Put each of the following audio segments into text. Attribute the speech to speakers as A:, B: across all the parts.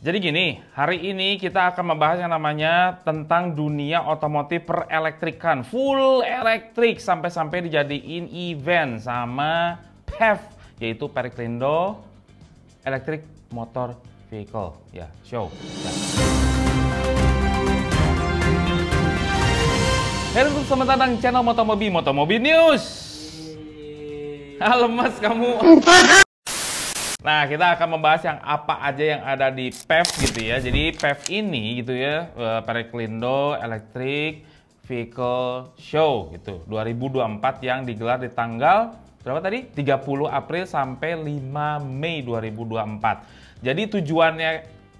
A: Jadi gini, hari ini kita akan membahas yang namanya tentang dunia otomotif perelektrikan. Full elektrik sampai-sampai dijadiin event sama PEV, yaitu Periklendo Electric Motor Vehicle. Ya, show. Ya. Halo selamat datang channel Motomobi News. Halo mas kamu. Nah, kita akan membahas yang apa aja yang ada di PEV gitu ya. Jadi PEV ini gitu ya, Periklendo Electric Vehicle Show gitu, 2024 yang digelar di tanggal berapa tadi? 30 April sampai 5 Mei 2024. Jadi tujuannya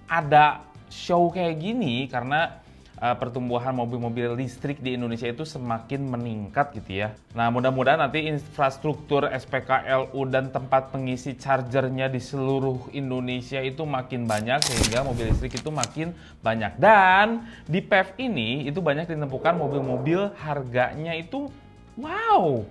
A: ada show kayak gini karena pertumbuhan mobil-mobil listrik di Indonesia itu semakin meningkat gitu ya. Nah, mudah-mudahan nanti infrastruktur SPKLU dan tempat pengisi chargernya di seluruh Indonesia itu makin banyak sehingga mobil listrik itu makin banyak. Dan di PEV ini itu banyak ditemukan mobil-mobil harganya itu wow,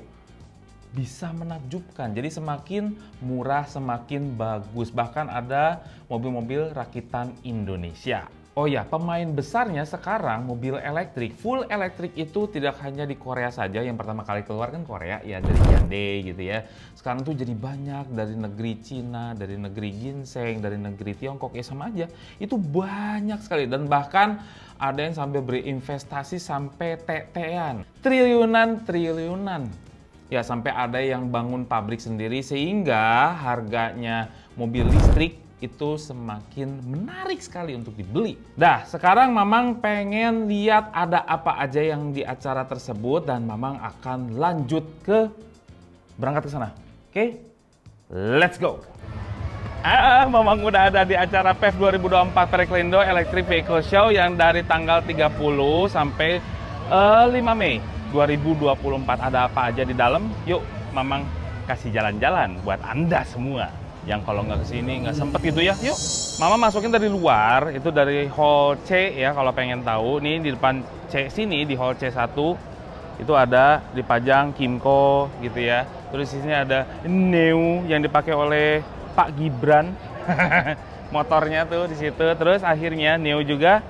A: bisa menakjubkan. Jadi semakin murah semakin bagus. Bahkan ada mobil-mobil rakitan Indonesia. Oh ya, pemain besarnya sekarang mobil elektrik, full elektrik itu tidak hanya di Korea saja. Yang pertama kali keluar kan Korea ya, dari Hyundai gitu ya. Sekarang tuh jadi banyak dari negeri Cina, dari negeri ginseng, dari negeri Tiongkok, ya sama aja. Itu banyak sekali dan bahkan ada yang sampai berinvestasi sampai tetean, triliunan. Ya sampai ada yang bangun pabrik sendiri sehingga harganya mobil listrik itu semakin menarik sekali untuk dibeli. Nah, sekarang Mamang pengen lihat ada apa aja yang di acara tersebut dan Mamang akan lanjut berangkat ke sana. Oke? Let's go! Mamang udah ada di acara PEV 2024 Periklendo Electric Vehicle Show yang dari tanggal 30 sampai 5 Mei 2024. Ada apa aja di dalam? Yuk, Mamang kasih jalan-jalan buat Anda semua yang kalau nggak kesini nggak sempet gitu ya. Yuk, Mama masukin dari luar, itu dari hall C ya kalau pengen tahu. Nih di depan C sini, di hall C1 itu ada dipajang Kimco gitu ya. Terus di sini ada Neo yang dipakai oleh Pak Gibran. Motornya tuh di situ. Terus akhirnya Neo juga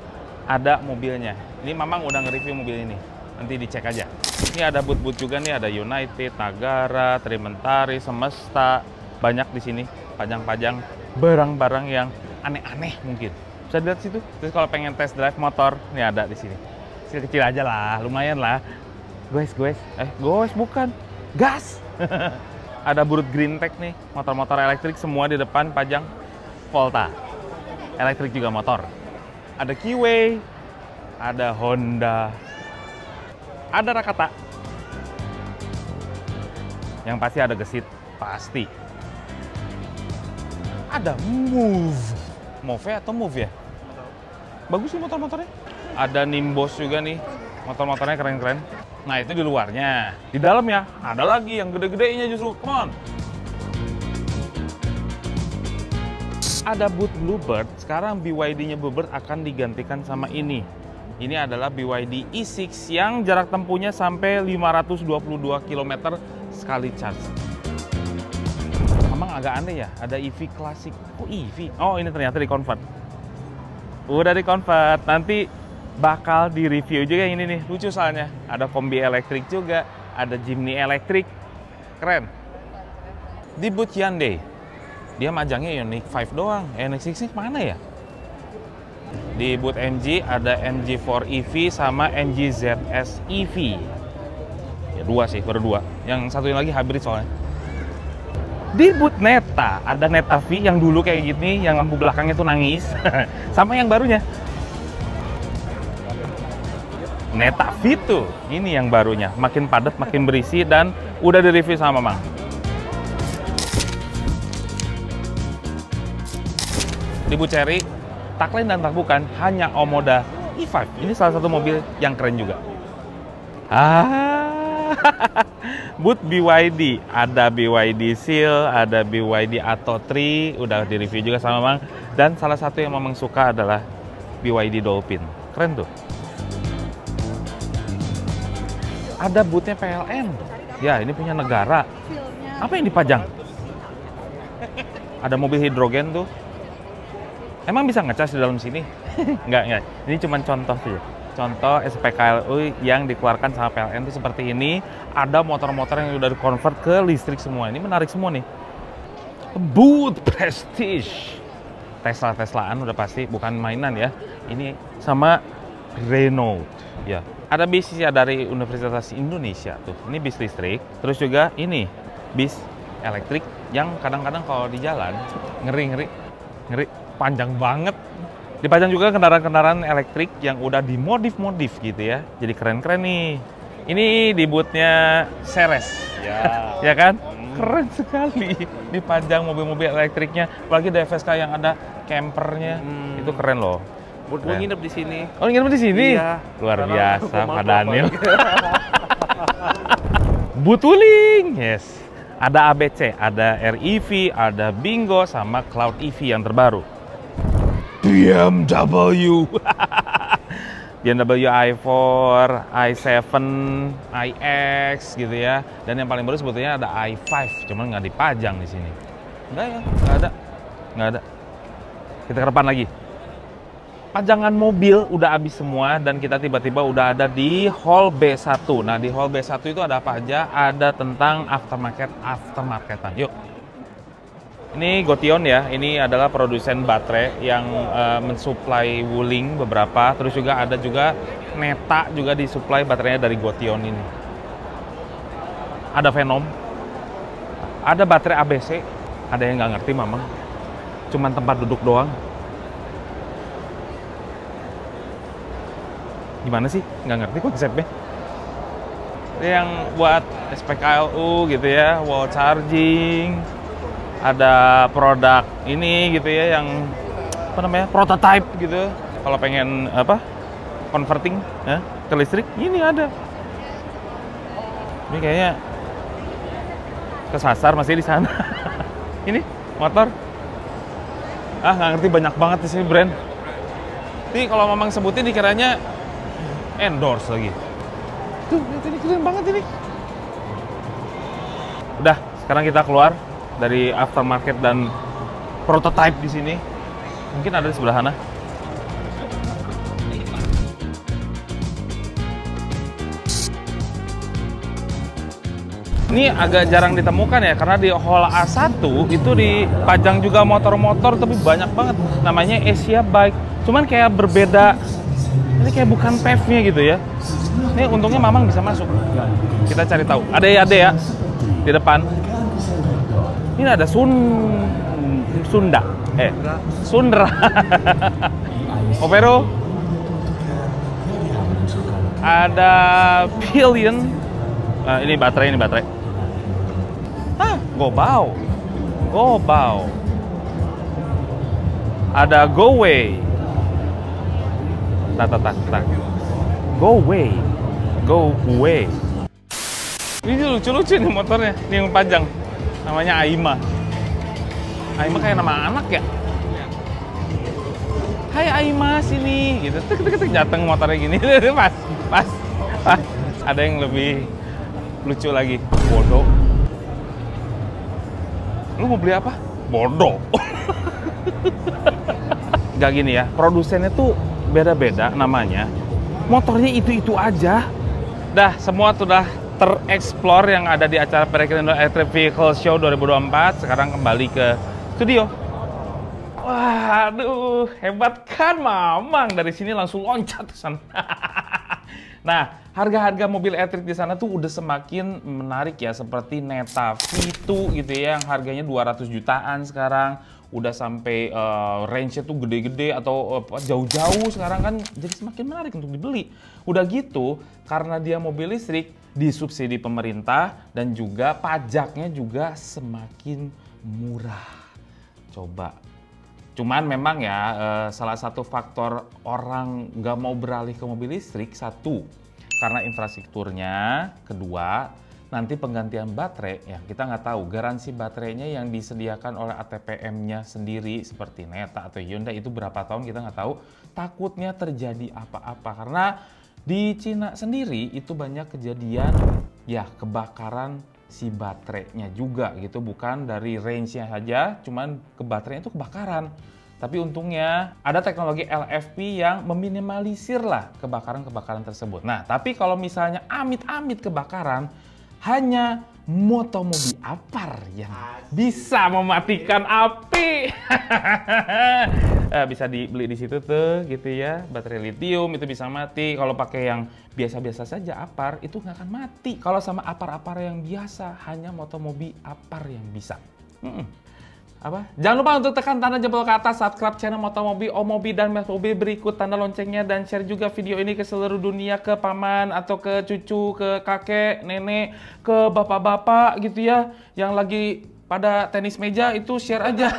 A: ada mobilnya. Ini Mamang udah nge-review mobil ini. Nanti dicek aja. Ini ada boot-boot juga nih, ada United, Nagara, Trimentari, Semesta. Banyak di sini pajang-pajang barang-barang yang aneh-aneh mungkin. Bisa dilihat situ. Terus kalau pengen test drive motor, ini ada di sini. Kecil-kecil aja lah, lumayan lah. Guys, bukan. Gas. Ada Brut Green Tech nih, motor-motor elektrik semua di depan pajang Volta. Elektrik juga motor. Ada Kiway, ada Honda, ada Rakata. Yang pasti ada gesit, pasti. Ada Move atau Move ya? Bagus sih motor-motornya. Ada Nimbus juga nih, motor-motornya keren-keren. Nah itu di luarnya. Di dalam ya, ada lagi yang gede-gedenya justru, come on. Ada boot Bluebird, sekarang BYD-nya Bluebird akan digantikan sama ini. Ini adalah BYD E6 yang jarak tempuhnya sampai 522 km sekali charge. Memang agak aneh ya, ada EV klasik. Oh EV? Oh ini ternyata di-convert. Udah di-convert, nanti bakal di-review juga yang ini nih. Lucu soalnya, ada kombi elektrik juga, ada Jimny elektrik. Keren. Di booth Hyundai, dia majangnya Ioniq 5 doang. Ioniq 6 mana ya? Di booth MG ada MG4 EV sama MG ZS EV. Ya dua sih, baru dua. Yang satu lagi hybrid soalnya. Di booth Neta, ada Neta V yang dulu kayak gini, yang lampu belakangnya tuh nangis. Sama yang barunya. Neta V tuh, ini yang barunya. Makin padat, makin berisi, dan udah di-review sama Mang. Di booth Cherry, tak lain dan tak bukan, hanya Omoda E5. Ini salah satu mobil yang keren juga. Booth BYD, ada BYD Seal, ada BYD Atto 3, udah di-review juga sama Mang. Dan salah satu yang Mamang suka adalah BYD Dolphin. Keren tuh. Ada boothnya PLN. Ya, ini punya negara. Apa yang dipajang? Ada mobil hidrogen tuh. Emang bisa ngecas di dalam sini? Enggak. Ini cuma contoh saja. Contoh SPKLU yang dikeluarkan sama PLN itu seperti ini. Ada motor-motor yang udah di-convert ke listrik semua. Ini menarik semua nih. Boot Prestige. Tesla-Teslaan udah pasti, bukan mainan ya. Ini sama Renault. Ya. Ada bis ya dari Universitas Indonesia tuh. Ini bis listrik. Terus juga ini bis elektrik yang kadang-kadang kalau di jalan ngeri. Panjang banget. Dipajang juga kendaraan-kendaraan elektrik yang udah dimodif-modif gitu ya. Jadi keren-keren nih. Ini di bootnya Ceres. Ya kan? Keren sekali. Dipajang mobil-mobil elektriknya. Apalagi di FSK yang ada campernya. Itu keren loh.
B: Gue nginep di sini.
A: Oh, nginep di sini?
B: Iya.
A: Luar biasa, Pak Daniel. Butuling, yes. Ada ABC, ada REV, ada Bingo, sama Cloud EV yang terbaru. BMW. BMW i4, i7, iX gitu ya. Dan yang paling baru sebetulnya ada i5, cuman nggak dipajang di sini. Nggak ya, nggak ada. Kita ke depan lagi. Pajangan mobil udah habis semua dan kita tiba-tiba udah ada di hall B1. Nah, di hall B1 itu ada apa aja? Ada tentang aftermarketan. Yuk. Ini Gotion ya, ini adalah produsen baterai yang mensuplai Wuling beberapa. Terus juga ada juga Neta juga disuplai baterainya dari Gotion ini. Ada Venom, ada baterai ABC, ada yang nggak ngerti mamang. Cuman tempat duduk doang. Gimana sih? Nggak ngerti konsepnya. Yang buat SPKLU gitu ya, wall charging. Ada produk ini gitu ya yang apa namanya? Prototype gitu. Kalau pengen apa? Converting ya, ke listrik, ini ada. Ini kayaknya kesasar masih di sana. Ini motor. Nggak ngerti, banyak banget di sini brand. Ini kalau Mamang sebutin dikiranya endorse lagi. Tuh, ini keren banget ini. Udah, sekarang kita keluar dari aftermarket dan prototype di sini. Mungkin ada di sebelah sana. Ini agak jarang ditemukan ya, karena di hall A1 itu dipajang juga motor-motor, tapi banyak banget. Namanya Asia Bike. Cuman kayak berbeda. Ini kayak bukan PEV-nya gitu ya. Ini untungnya Mamang bisa masuk. Kita cari tahu. Ada ya di depan. Ini ada Sundra. Opero. Ada Pillion. Ini baterai. Gobao. Ada Goway. Go away. Ini lucu-lucu nih motornya. Ini yang panjang. Namanya Aima. Aima kayak nama anak ya. Hai Aima, sini gitu. Tek jateng motornya gini. Pas. Ada yang lebih lucu lagi. Bodoh. Lu mau beli apa? Bodoh. Gak gini ya. Produsennya tuh beda-beda namanya. Motornya itu aja. Dah, semua sudah tereksplor yang ada di acara Perindo Electric Vehicle Show 2024. Sekarang kembali ke studio. Waduh, hebat kan Mamang. Dari sini langsung loncat ke sana. Nah, harga-harga mobil elektrik di sana tuh udah semakin menarik ya. Seperti Neta V2 gitu ya, yang harganya 200 jutaan sekarang. Udah sampai range-nya tuh gede-gede atau jauh-jauh sekarang kan, jadi semakin menarik untuk dibeli. Udah gitu, karena dia mobil listrik, disubsidi pemerintah dan juga pajaknya juga semakin murah. Coba. Cuman memang ya, salah satu faktor orang nggak mau beralih ke mobil listrik, satu, karena infrastrukturnya, kedua, nanti penggantian baterai, ya kita nggak tahu garansi baterainya yang disediakan oleh ATPM-nya sendiri seperti Neta atau Hyundai itu berapa tahun kita nggak tahu. Takutnya terjadi apa-apa karena di Cina sendiri itu banyak kejadian ya kebakaran si baterainya juga gitu, bukan dari range-nya saja, cuman ke baterainya itu kebakaran. Tapi untungnya ada teknologi LFP yang meminimalisir lah kebakaran-kebakaran tersebut. Nah, tapi kalau misalnya amit-amit kebakaran, hanya motomobi Apar yang bisa mematikan api. Bisa dibeli di situ tuh gitu ya. Baterai lithium itu bisa mati. Kalau pakai yang biasa-biasa saja Apar itu nggak akan mati. Kalau sama Apar-Apar yang biasa, hanya motomobi Apar yang bisa. Jangan lupa untuk tekan tanda jempol ke atas, subscribe channel Motomobi, Omobi, dan Mesmobi, berikut tanda loncengnya, dan share juga video ini ke seluruh dunia, ke paman, atau ke cucu, ke kakek, nenek, ke bapak-bapak gitu ya, yang lagi pada tenis meja, itu share aja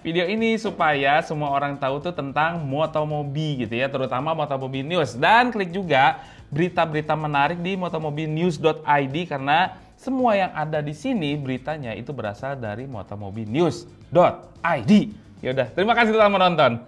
A: video ini supaya semua orang tahu tuh tentang Motomobi gitu ya, terutama Motomobi News. Dan klik juga berita-berita menarik di motomobinews.id karena semua yang ada di sini beritanya itu berasal dari motomobinews.id. Yaudah, terima kasih telah menonton.